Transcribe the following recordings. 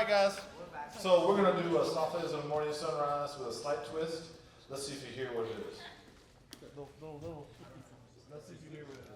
right, guys. So we're going to do a softly as a morning sunrise with a slight twist. Let's see if you hear what it is. No. Let's see if you hear what it is.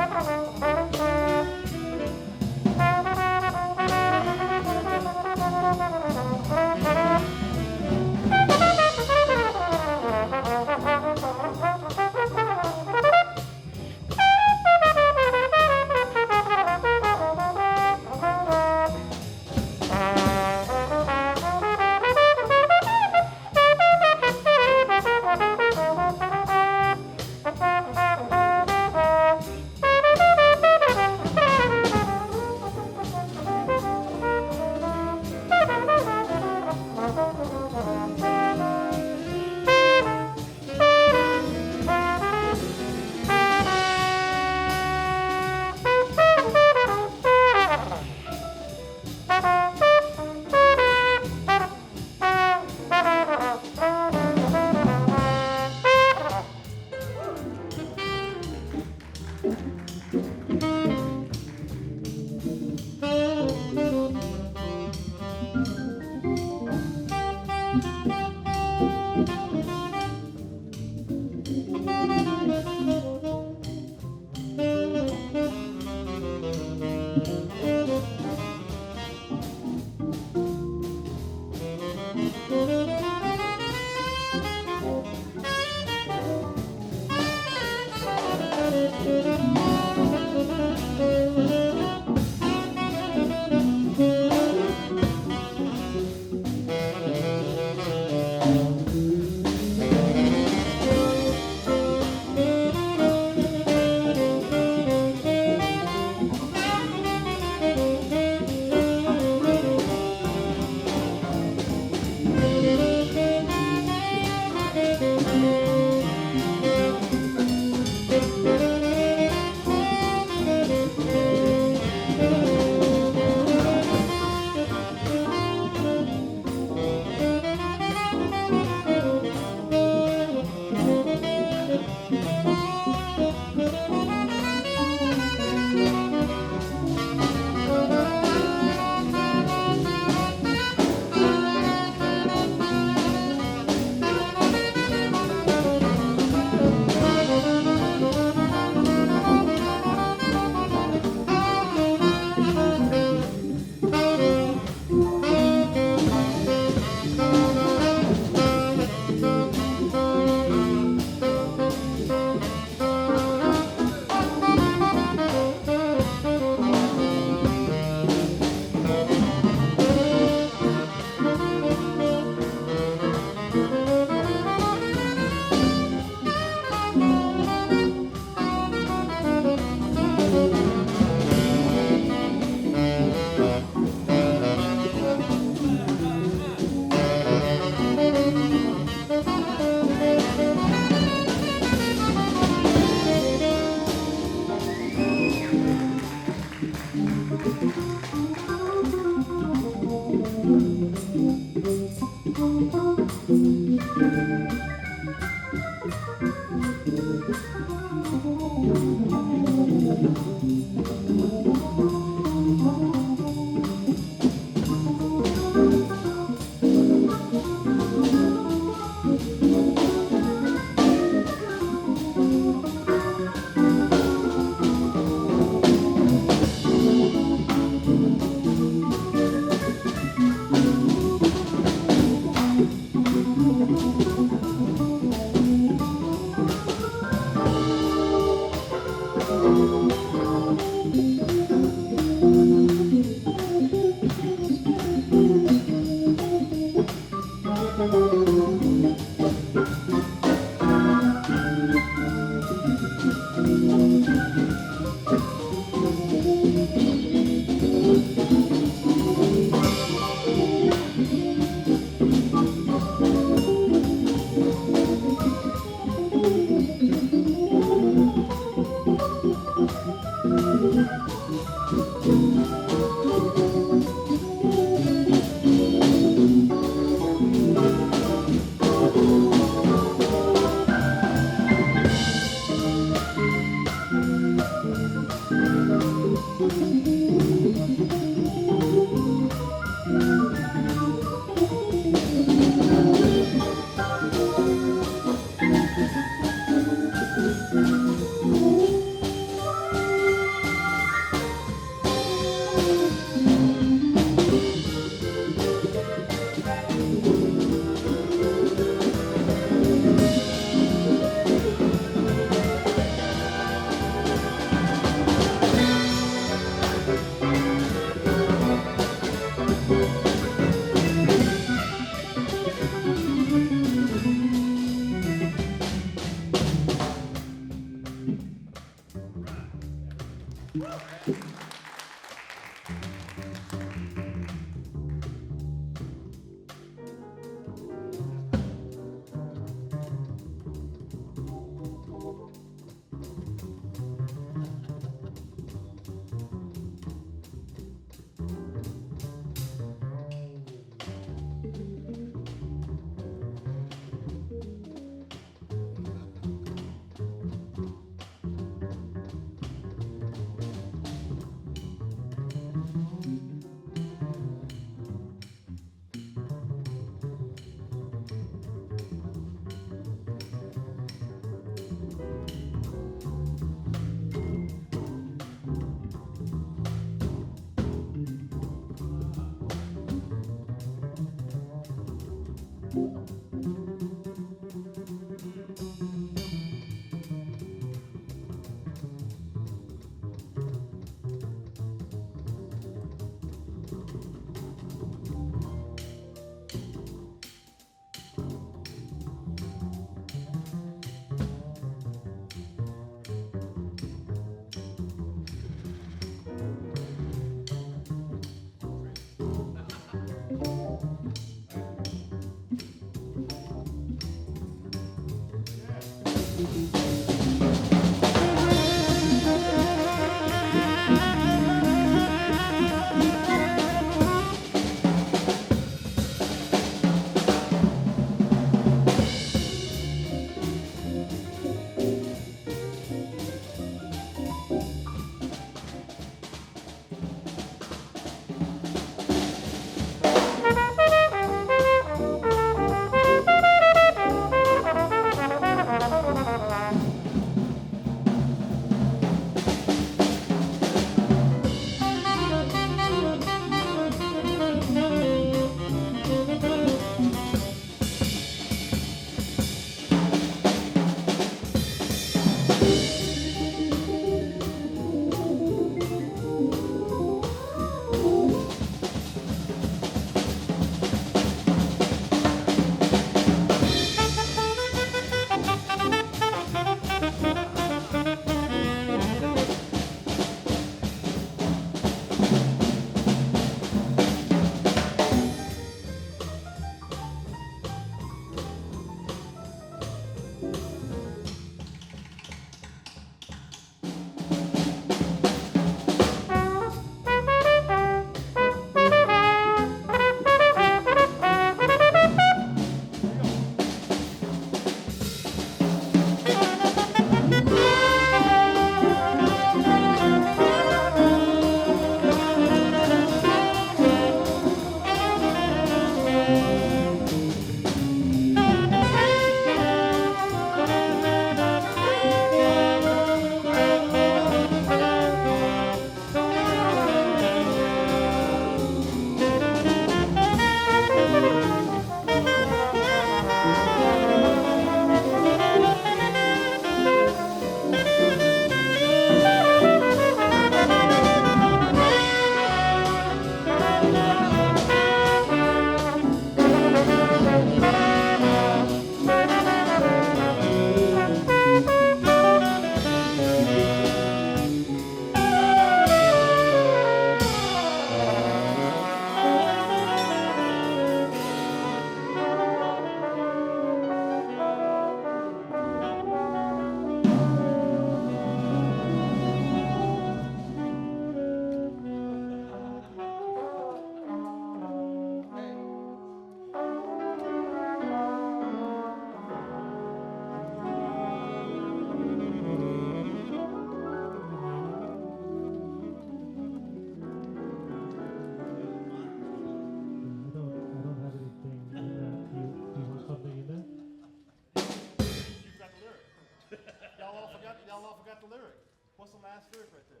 last verse right there.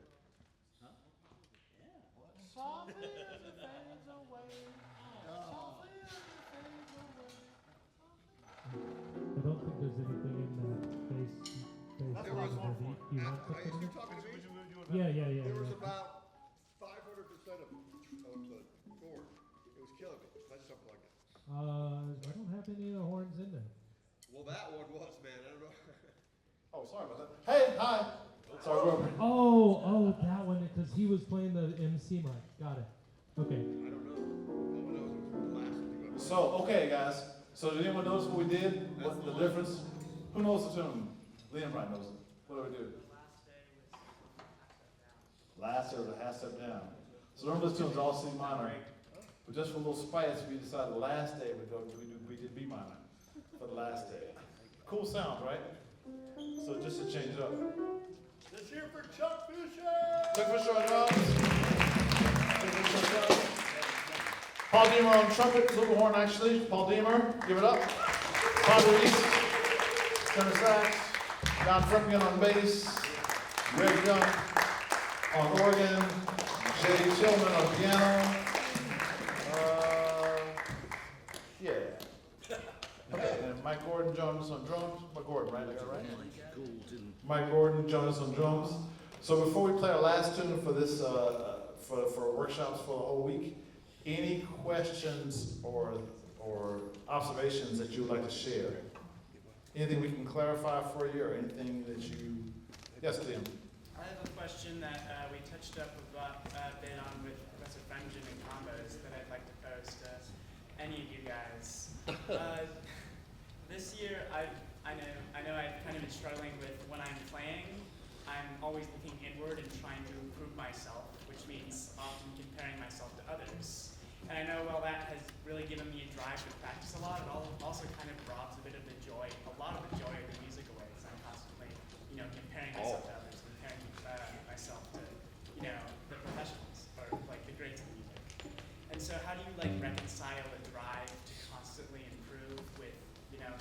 Huh? Yeah. Softly as it fades away. Softly as it fades away. I don't think there's anything in that bass That's line what I was that going for. you want to put Are in you it. talking to me? Yeah. There was about 500% of the chord. It was killing me. That's something like that. I don't have any of the horns in there. Well, that one was, man. I don't know. Oh, sorry about that. Hey, hi. Sorry, Robert. Oh, that one, because he was playing the MC mic. Got it. Okay. I don't know. All I know is it was the last thing. So, okay, guys. So, did anyone notice what we did? What the difference? Who knows the tune? Liam probably knows it. What do we do? Last day was a half step down. So remember this tune's all C minor. But just for a little spice, we decided the last day we did B minor for the last day. Cool sound, right? So just to change it up. Let's hear for Chuck Fisher! Chuck Fisher on drums. Paul Deemer on trumpet, flugelhorn actually. Paul Deemer, give it up. Paul Reese, tenor sax. John Fremgen on bass. Greg Young on organ. Jay Tillman on piano. Yeah. Okay, and Mike Gordon Jonas on drums. Mike Gordon, right? I got it right? Mike Gordon Jonas on drums. So before we play our last tune for this, for workshops for the whole week, any questions or observations that you would like to share? Anything we can clarify for you, or anything that you? Yes, Liam. I have a question that we touched up a bit on with Professor Fremgen in combos that I'd like to pose to any of you guys. This year, I know I've kind of been struggling with when I'm playing. I'm always looking inward and trying to improve myself, which means often comparing myself to others. And I know while that has really given me a drive to practice a lot, it also kind of robs a bit of the joy, a lot of the joy of the music away. So I'm constantly, comparing myself to others, comparing myself to, the professionals or like the greats of music. And so how do you reconcile the drive to constantly improve with,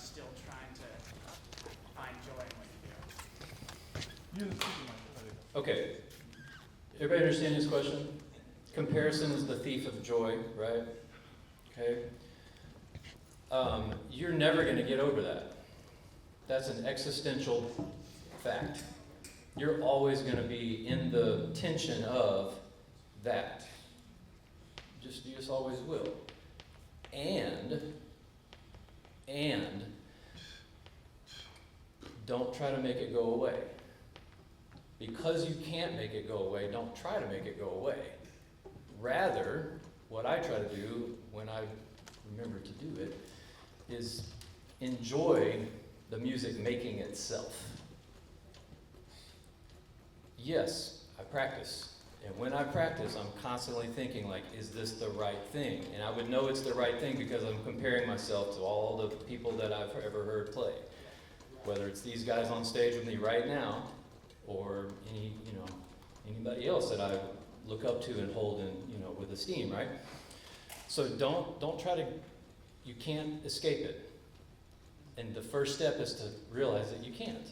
still trying to find joy in what you do? Okay. Everybody understand this question? Comparison is the thief of joy, right? Okay. You're never going to get over that. That's an existential fact. You're always going to be in the tension of that. You just always will. And don't try to make it go away. Because you can't make it go away, don't try to make it go away. Rather, what I try to do when I remember to do it is enjoy the music making itself. Yes, I practice. And when I practice, I'm constantly thinking is this the right thing? And I would know it's the right thing because I'm comparing myself to all the people that I've ever heard play. Whether it's these guys on stage with me right now, or anybody else that I look up to and hold in, with esteem, right? So don't try to, you can't escape it. And the first step is to realize that you can't.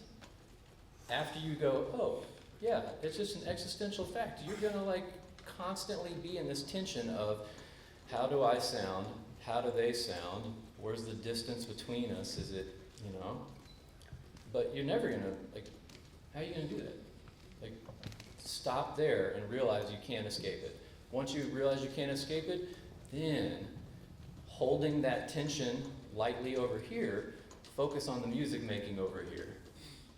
After you go, oh, yeah, it's just an existential fact. You're gonna constantly be in this tension of how do I sound? How do they sound? Where's the distance between us? Is it, But you're never gonna, how are you gonna do that? Stop there and realize you can't escape it. Once you realize you can't escape it, then holding that tension lightly over here, focus on the music making over here.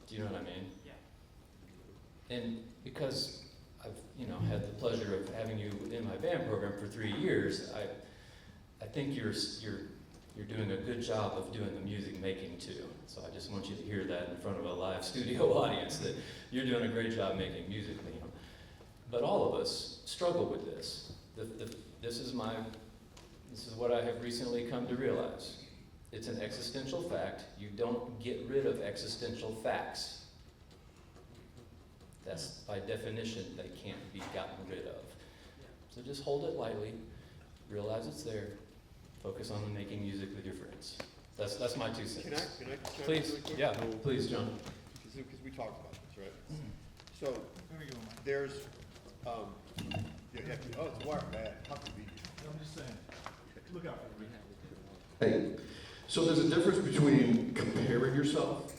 Do you know what I mean? Yeah. And because I've, had the pleasure of having you in my band program for 3 years, I think you're doing a good job of doing the music making too. So I just want you to hear that in front of a live studio audience, that you're doing a great job making music. But all of us struggle with this. This is what I have recently come to realize. It's an existential fact. You don't get rid of existential facts. That's by definition, they can't be gotten rid of. So just hold it lightly, realize it's there, focus on making music with your friends. That's my 2 cents. Can I Please, really quick? yeah, please, John. Because we talked about this, right? So there's, oh, it's wire, man, how convenient. I'm just saying, look out for me. Hey, so there's a difference between comparing yourself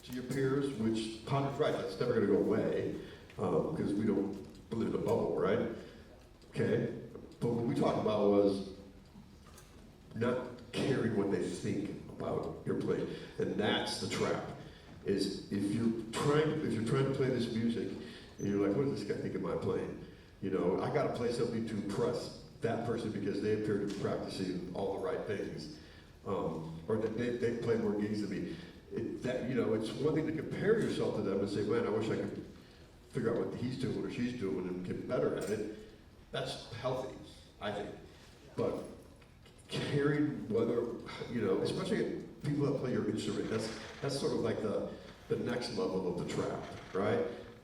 to your peers, which Ponder's right, that's never gonna go away, because we don't live in a bubble, right? Okay, but what we talked about was not caring what they think about your play, and that's the trap. Is if you're trying to play this music, and you're like, what does this guy think of my playing? You know, I gotta play something to impress that person because they appear to be practicing all the right things, or that they play more gigs than me. It's one thing to compare yourself to them and say, man, I wish I could figure out what he's doing or she's doing and get better at it. That's healthy, I think. But caring whether, especially people that play your instrument, that's sort of like the next level of the trap, right?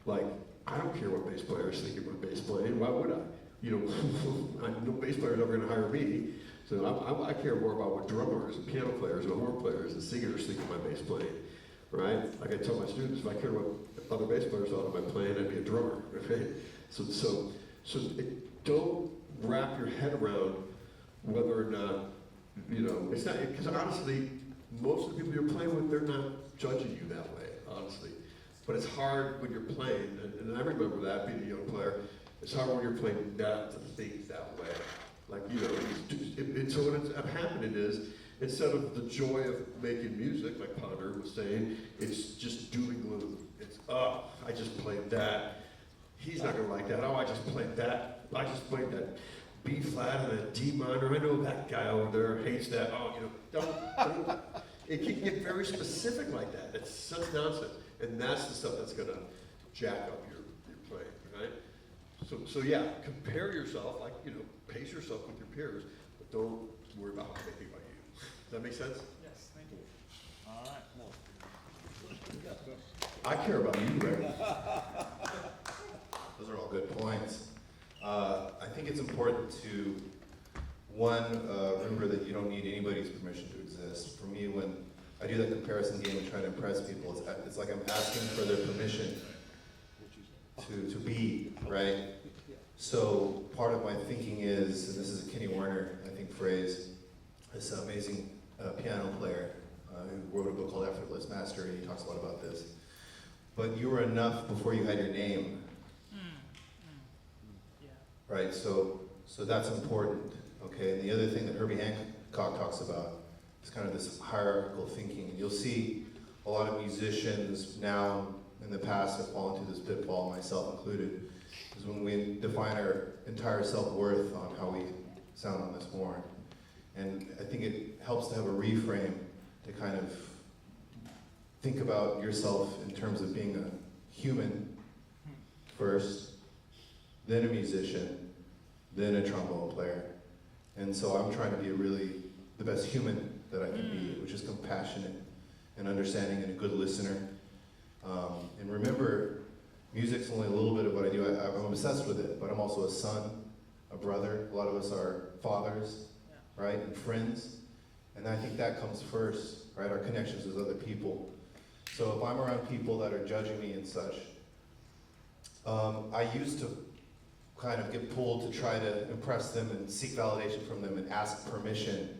Like, I don't care what bass players think of my bass playing. Why would I? No bass player's ever going to hire me. So I care more about what drummers and piano players and horn players and singers think of my bass playing, right? Like I tell my students, if I cared what other bass players thought of my playing, I'd be a drummer, okay? So don't wrap your head around whether or not, it's not, because honestly, most of the people you're playing with, they're not judging you that way, honestly. But it's hard when you're playing, and I remember that being a young player, it's hard when you're playing not to think that way. Like, so what ends up happening is, instead of the joy of making music, like Ponder was saying, it's just doom and gloom. It's, oh, I just played that. He's not gonna like that. Oh, I just played that. I just played that B flat and a D minor. I know that guy over there hates that. Oh, don't. It can get very specific like that. It's such nonsense. And that's the stuff that's gonna jack up your playing, right? So yeah, compare yourself, pace yourself with your peers, but don't worry about what they think about you. Does that make sense? Yes, thank you. All right. I care about you, Greg. Those are all good points. I think it's important to, remember that you don't need anybody's permission to exist. For me, when I do that comparison game and try to impress people, it's like I'm asking for their permission to be, right? So part of my thinking is, and this is a Kenny Werner, I think, phrase, this amazing piano player who wrote a book called Effortless Mastery, and he talks a lot about this. But you were enough before you had your name. Yeah. Right, so that's important, okay? And the other thing that Herbie Hancock talks about is kind of this hierarchical thinking. And you'll see a lot of musicians now, in the past, have fallen into this pitfall, myself included, is when we define our entire self-worth on how we sound on this horn. And I think it helps to have a reframe to kind of think about yourself in terms of being a human first, then a musician, then a trombone player. And so I'm trying to be the best human that I can be, which is compassionate and understanding and a good listener. And remember, music's only a little bit of what I do. I'm obsessed with it, but I'm also a son, a brother. A lot of us are fathers, right, and friends. And I think that comes first, right, our connections with other people. So if I'm around people that are judging me and such, I used to kind of get pulled to try to impress them and seek validation from them and ask permission,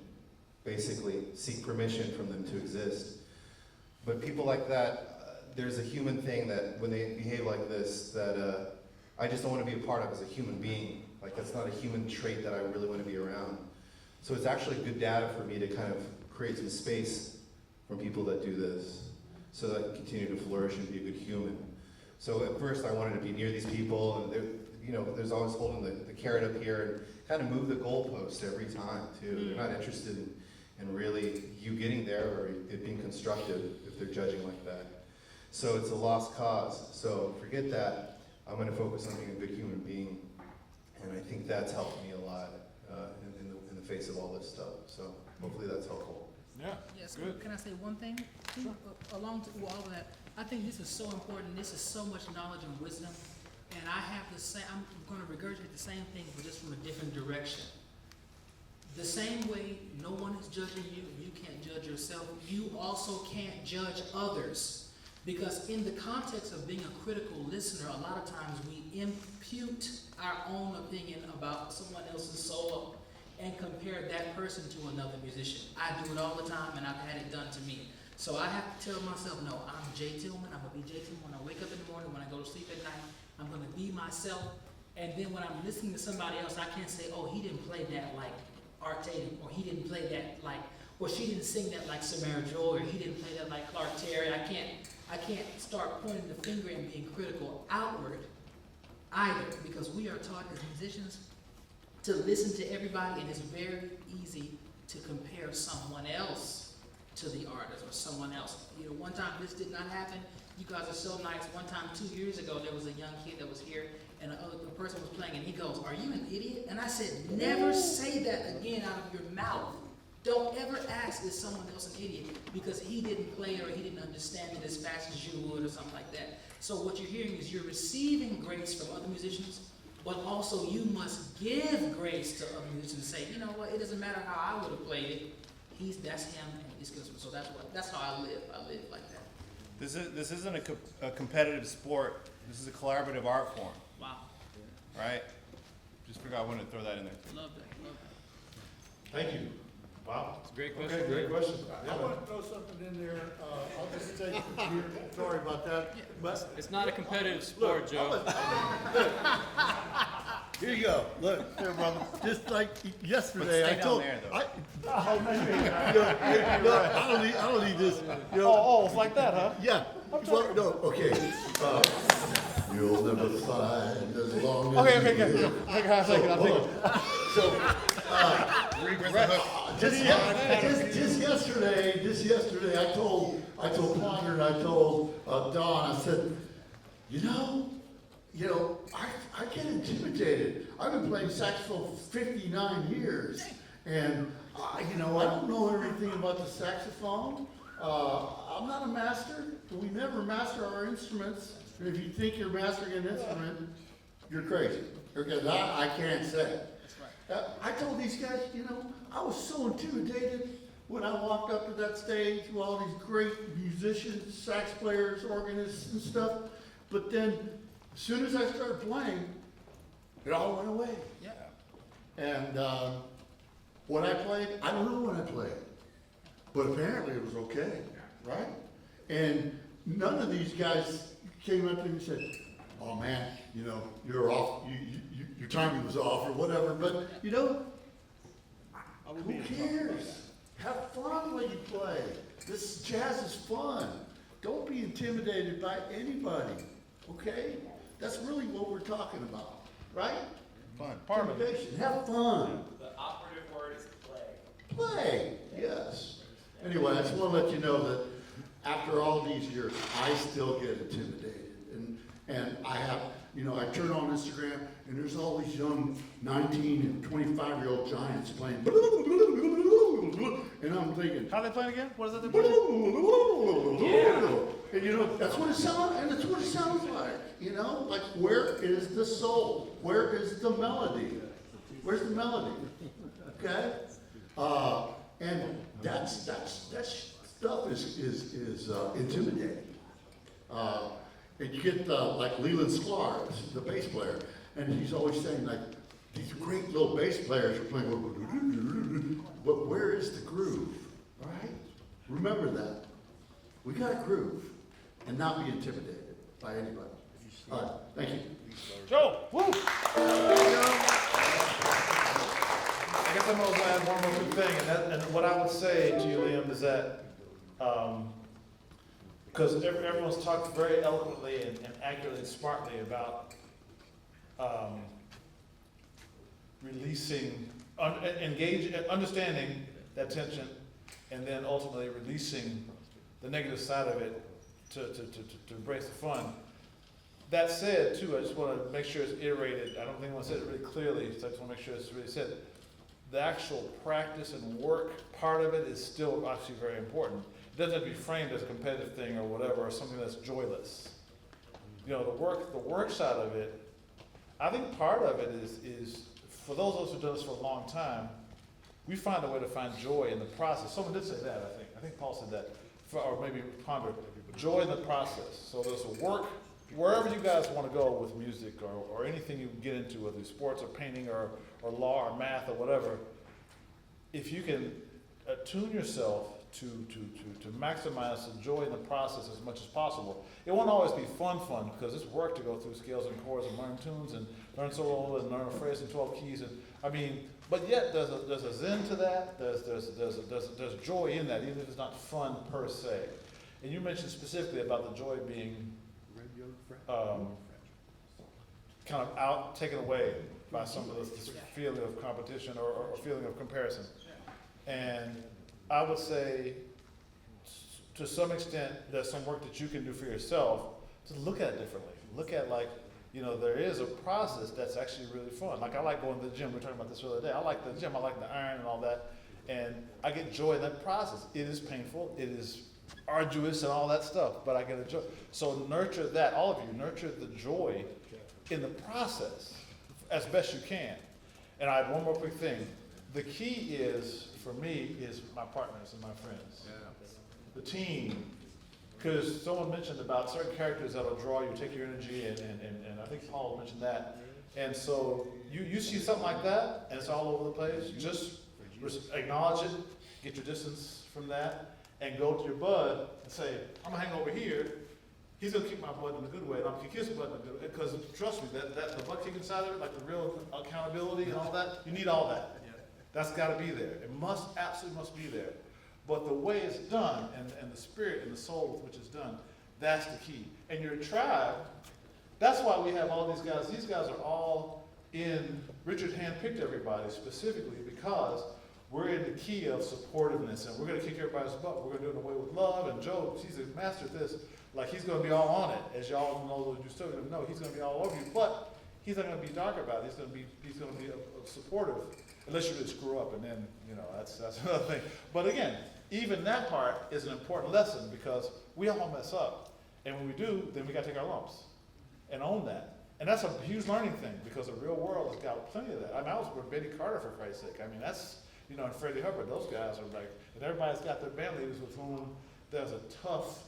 basically seek permission from them to exist. But people like that, there's a human thing that when they behave like this, that I just don't want to be a part of as a human being. Like, that's not a human trait that I really want to be around. So it's actually good data for me to kind of create some space from people that do this, so that I can continue to flourish and be a good human. So at first I wanted to be near these people, and there's always holding the carrot up here and kind of move the goalpost every time too. They're not interested in really you getting there or it being constructive if they're judging like that. So it's a lost cause. So forget that. I'm going to focus on being a good human being, and I think that's helped me a lot in the face of all this stuff. So hopefully that's helpful. Yeah. Yes, Good. can I say one thing? Along with all of that, I think this is so important. This is so much knowledge and wisdom. And I have the same, I'm going to regurgitate the same thing, but just from a different direction. The same way no one is judging you, you can't judge yourself, you also can't judge others. Because in the context of being a critical listener, a lot of times we impute our own opinion about someone else's solo and compare that person to another musician. I do it all the time, and I've had it done to me. So I have to tell myself, no, I'm Jay Tillman. I'm gonna be Jay Tillman when I wake up in the morning, when I go to sleep at night. I'm gonna be myself. And then when I'm listening to somebody else, I can't say, oh, he didn't play that like Art Tatum, or he didn't play that like, or she didn't sing that like Samara Joy, or he didn't play that like Clark Terry. I can't start pointing the finger and being critical outward either, because we are taught as musicians to listen to everybody, and it's very easy to compare someone else to the artist or someone else. You know, one time this did not happen. You guys are so nice. One time 2 years ago, there was a young kid that was here, and a person was playing, and he goes, "Are you an idiot?" And I said, never say that again out of your mouth. Don't ever ask, is someone else an idiot? Because he didn't play it or he didn't understand it as fast as you would or something like that. So what you're hearing is you're receiving grace from other musicians, but also you must give grace to other musicians and say, you know what, it doesn't matter how I would have played it. That's him, and he's good. So that's how I live. I live like that. This isn't a competitive sport. This is a collaborative art form, Wow. right? Just figured I wanted to throw that in there. Love that. Love that. Thank you. Wow. It's a great question. Okay, great question. I want to throw something in there, I'll just say, sorry about that, but. It's not a competitive sport, Joe. Here you go, look, there, brother, just like yesterday, But I stay told. down there, though. I don't need this, you know. Oh, it's like that, huh? Yeah, well, no, okay. You'll never find as long as Okay, you okay. live. Just yesterday, I told Ponder and I told Don, I said, you know, I get intimidated. I've been playing saxophone for 59 years, and I don't know everything about the saxophone. I'm not a master. We never master our instruments. If you think you're mastering an instrument, you're crazy. Because I can't say. I told these guys, I was so intimidated when I walked up to that stage with all these great musicians, sax players, organists and stuff. But then, as soon as I started playing, it all went away. Yeah. And when I played, I don't know when I played, but apparently it was okay, right? And none of these guys came up to me and said, "Oh man, you're off. Your timing was off or whatever." But who cares? Have fun when you play. This jazz is fun. Don't be intimidated by anybody. Okay? That's really what we're talking about, right? Fun. Intimidation. Have fun. The operative word is play. Play. Yes. Anyway, I just want to let you know that after all these years, I still get intimidated. And I have, I turn on Instagram and there's all these young 19 and 25-year-old giants playing. And I'm thinking, How they playing again? What is it? and that's what it sounds, and that's what it sounds like, like where is the soul? Where is the melody? Where's the melody? Okay? And that stuff is intimidating. And you get like Leland Sklar, the bass player, and he's always saying like, these great little bass players are playing, but where is the groove, right? Remember that. We got to groove and not be intimidated by anybody. All right, thank you. Joe, woo! I guess I'm going to add one more quick thing, and what I would say to you, Liam, is that, because everyone's talked very eloquently and accurately and smartly about releasing, understanding that tension, and then ultimately releasing the negative side of it to embrace the fun. That said, too, I just want to make sure it's iterated. I don't think I said it really clearly, so I just want to make sure it's really said. The actual practice and work part of it is still actually very important. It doesn't have to be framed as a competitive thing or whatever, or something that's joyless. The work side of it, I think part of it is for those of us who've done this for a long time, we find a way to find joy in the process. Someone did say that, I think. I think Paul said that, or maybe Ponder. joy in the process. So there's a work, wherever you guys want to go with music or anything you can get into, whether it's sports or painting or law or math or whatever, if you can attune yourself to maximize the joy in the process as much as possible. It won't always be fun because it's work to go through scales and chords and learn tunes and learn solo and learn a phrase in 12 keys. And I mean, but yet there's a zen to that. There's joy in that, even if it's not fun per se. And you mentioned specifically about the joy being kind of taken away by some of this feeling of competition or feeling of comparison. And I would say, to some extent, there's some work that you can do for yourself to look at it differently. Look at there is a process that's actually really fun. Like I like going to the gym. We were talking about this the other day. I like the gym. I like the iron and all that. And I get joy in that process. It is painful. It is arduous and all that stuff, but I get a joy. So nurture that. All of you, nurture the joy in the process as best you can. And I have one more quick thing. The key is, for me, is my partners and my friends. The team. Because someone mentioned about certain characters that'll draw you, take your energy, and I think Paul mentioned that. And so you see something like that, and it's all over the place, just acknowledge it, get your distance from that, and go to your bud and say, I'm gonna hang over here. He's gonna kick my butt in a good way, and I'm gonna kick his butt in a good way. Because trust me, that the butt kicking side of it, like the real accountability and all that, you need all that. That's gotta be there. It absolutely must be there. But the way it's done, and the spirit and the soul with which it's done, that's the key. And your tribe, that's why we have all these guys. These guys are all in, Richard handpicked everybody specifically because we're in the key of supportiveness, and we're gonna kick everybody's butt. We're gonna do it in a way with love, and Joe, he's a master at this. Like, he's gonna be all on it, as y'all know, you still gonna know, he's gonna be all over you, but he's not gonna be dark about it. He's gonna be supportive, unless you really screw up, and then, that's another thing. But again, even that part is an important lesson because we all mess up. And when we do, then we gotta take our lumps and own that. And that's a huge learning thing because the real world has got plenty of that. I mean, I was with Betty Carter, for Christ's sake. I mean, that's, and Freddie Hubbard, those guys are like, and everybody's got their band leaders with whom there's a tough,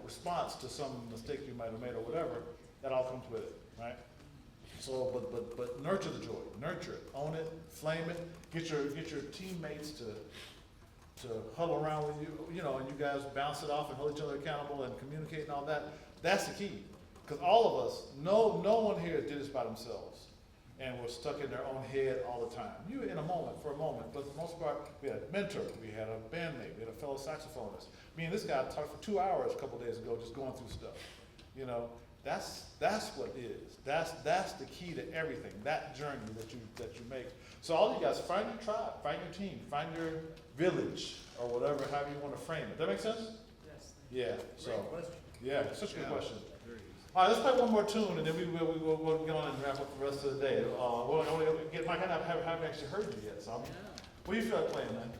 response to some mistake you might have made or whatever. That all comes with it, right? So, but nurture the joy, nurture it, own it, flame it, get your teammates to huddle around with you, and you guys bounce it off and hold each other accountable and communicate and all that. That's the key. Because all of us, no one here did this by themselves and were stuck in their own head all the time. You for a moment, but for the most part, we had a mentor, we had a bandmate, we had a fellow saxophonist. Me and this guy talked for 2 hours a couple days ago just going through stuff. That's what it is. That's the key to everything, that journey that you make. So all you guys, find your tribe, find your team, find your village, or whatever, however you want to frame it. That make sense? Yes. Yeah, so, yeah, such a good question. All right, let's play one more tune, and then we'll get on and wrap up the rest of the day. Mike, I haven't actually heard you yet, so what do you feel like playing, man?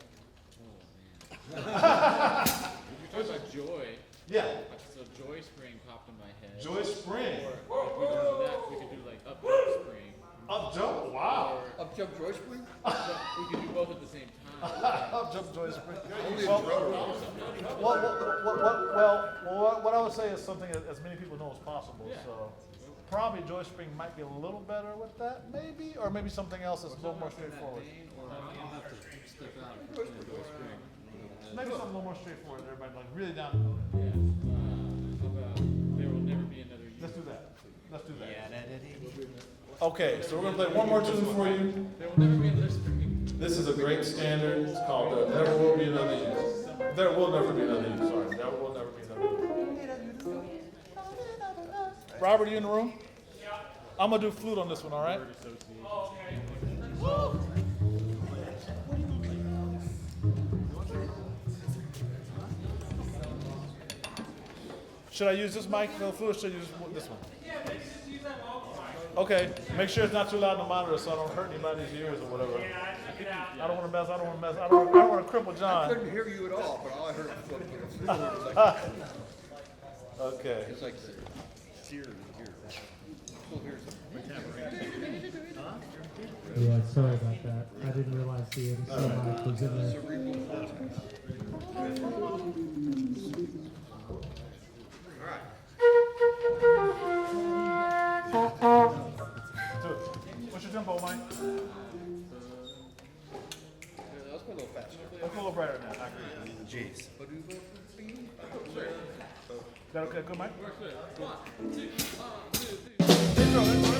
You're talking about joy. Yeah. So Joy Spring popped in my head. Joy Spring. Or if we do that, we could do like Up Jump Spring. Up Jump? Wow. Up Jump Joy Spring? We could do both at the same time. Up Jump Joy Spring. What I would say is something as many people know as possible. Yeah. So probably Joy Spring might be a little better with that, maybe, or maybe something else that's a little more straightforward. Maybe something a little more straightforward. Everybody like really down. Yeah. How about There Will Never Be Another You? Let's do that. Okay, so we're gonna play one more tune for you. There will never be another spring. This is a great standard. It's called Never Will Be Another You. There will never be another you. Sorry, there will never be another you. Robert, are you in the room? Yeah. I'm gonna do flute on this one, all right? Oh, okay. Should I use this mic for the flute, or should I use this one? Yeah, maybe just use that vocal mic. Okay, make sure it's not too loud in the monitor so I don't hurt anybody's ears or whatever. Yeah, I took it out. I don't want to cripple John. I couldn't hear you at all, but all I heard was like, okay. it's like here. Still hear Yeah, sorry about that. I didn't realize the MC mic was in there. cerebral cortex. low, Mike? Let's go a little faster. Let's go a little brighter now. I agree. Jeez. Is that okay? Good, Mike? Intro, intro.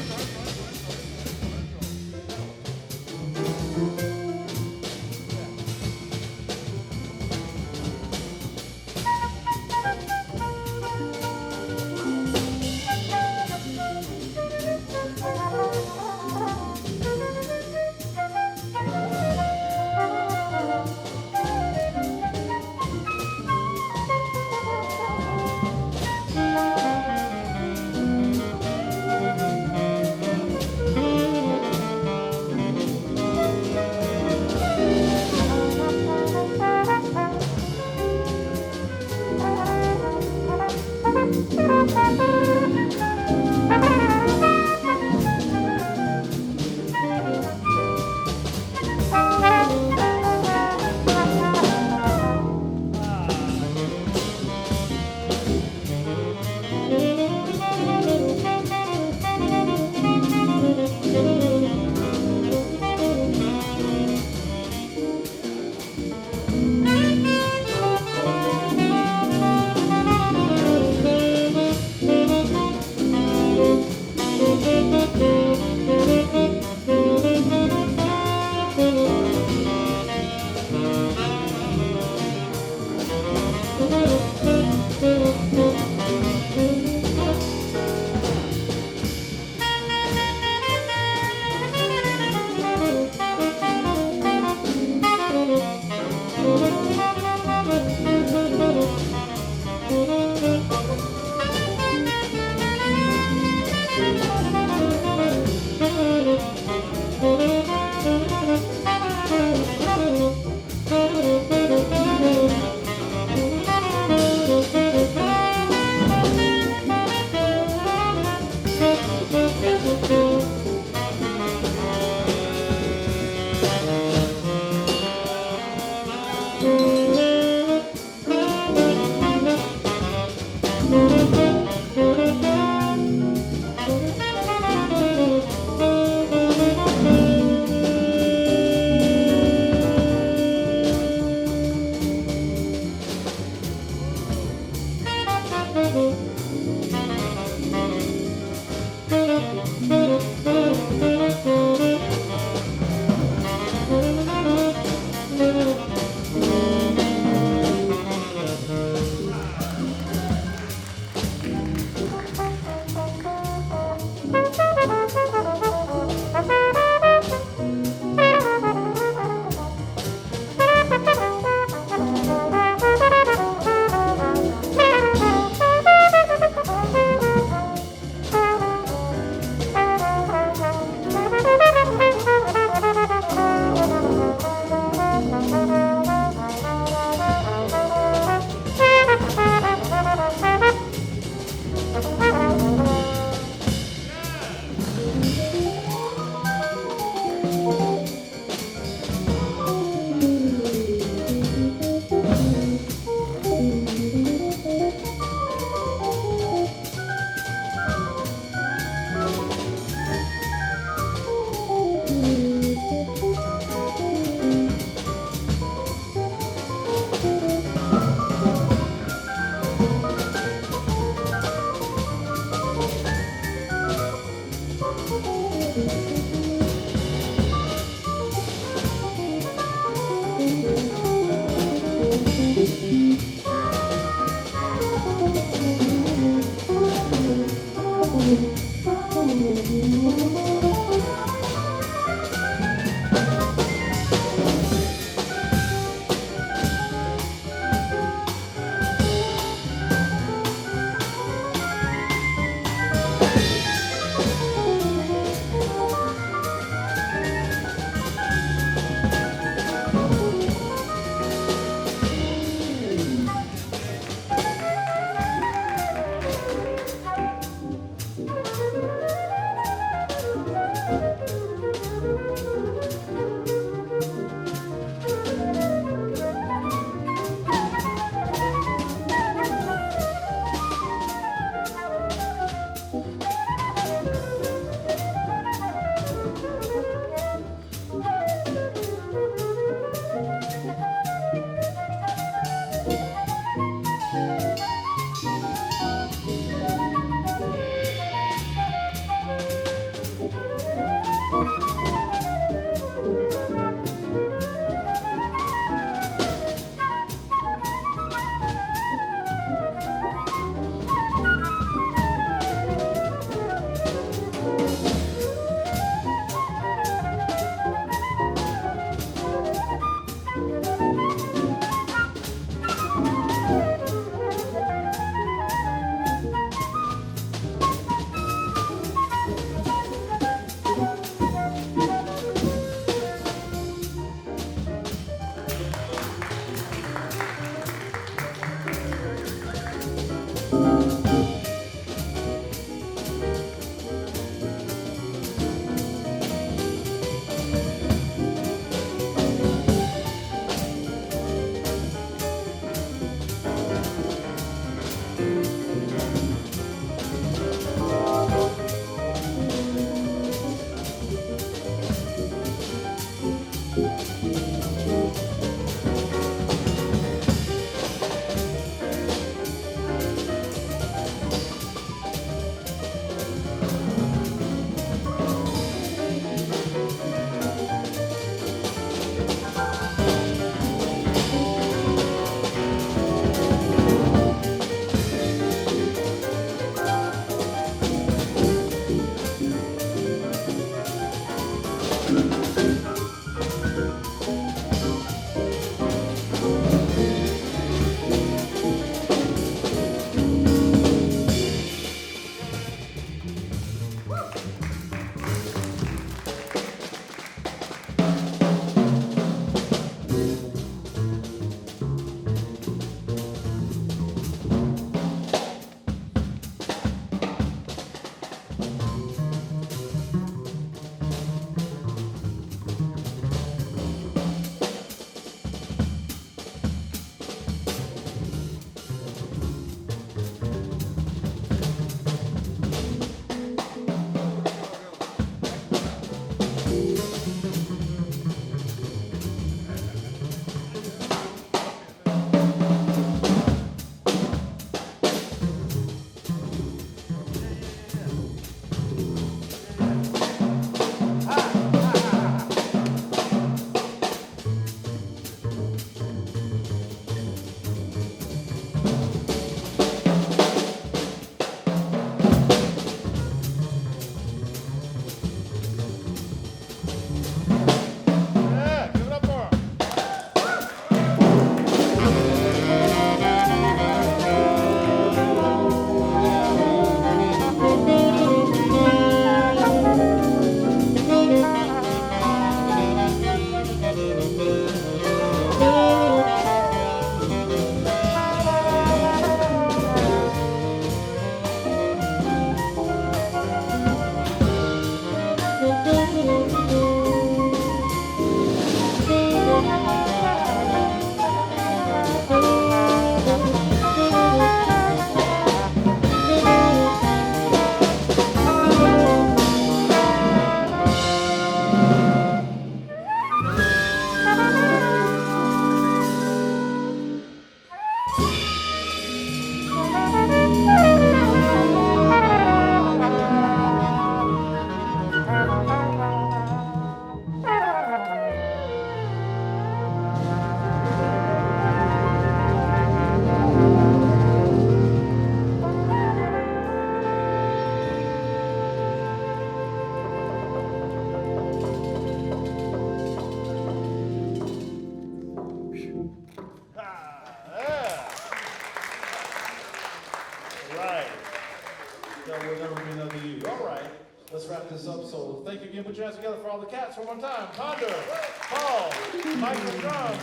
Put your hands together for all the cats one more time. Ponder, Paul, Michael Drum,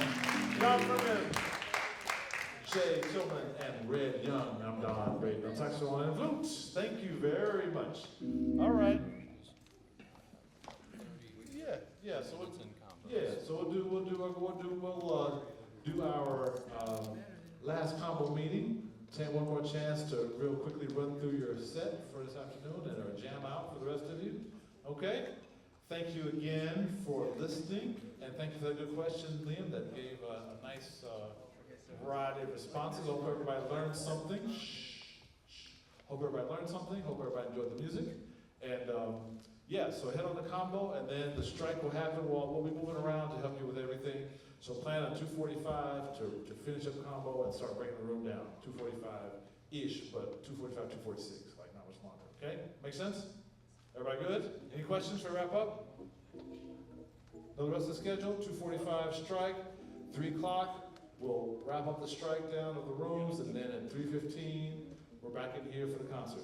John Fremgen, Jay Tillman, and Red Young. I'm Don Braden. I'm saxophone and flute. Thank you very much. All right. We'll do our last combo meeting. Take one more chance to real quickly run through your set for this afternoon and our jam out for the rest of you. Okay? Thank you again for listening, and thank you for that good question, Liam, that gave a nice variety of responses. Hope everybody learned something. Hope everybody learned something. Hope everybody enjoyed the music. And so head on the combo, and then the strike will happen. We'll be moving around to help you with everything. So plan on 2:45 to finish up the combo and start breaking the room down. 2:45-ish, but 2:45, 2:46, like not much longer. Okay? Make sense? Everybody good? Any questions for wrap up? Know the rest of the schedule? 2:45 strike, 3 o'clock, we'll wrap up the strike down of the rooms, and then at 3:15, we're back in here for the concert.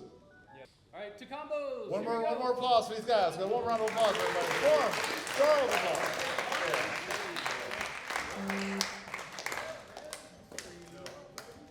Yeah. All right, 2 combos. One more applause for these guys. One round of applause, everybody. Form, round of applause.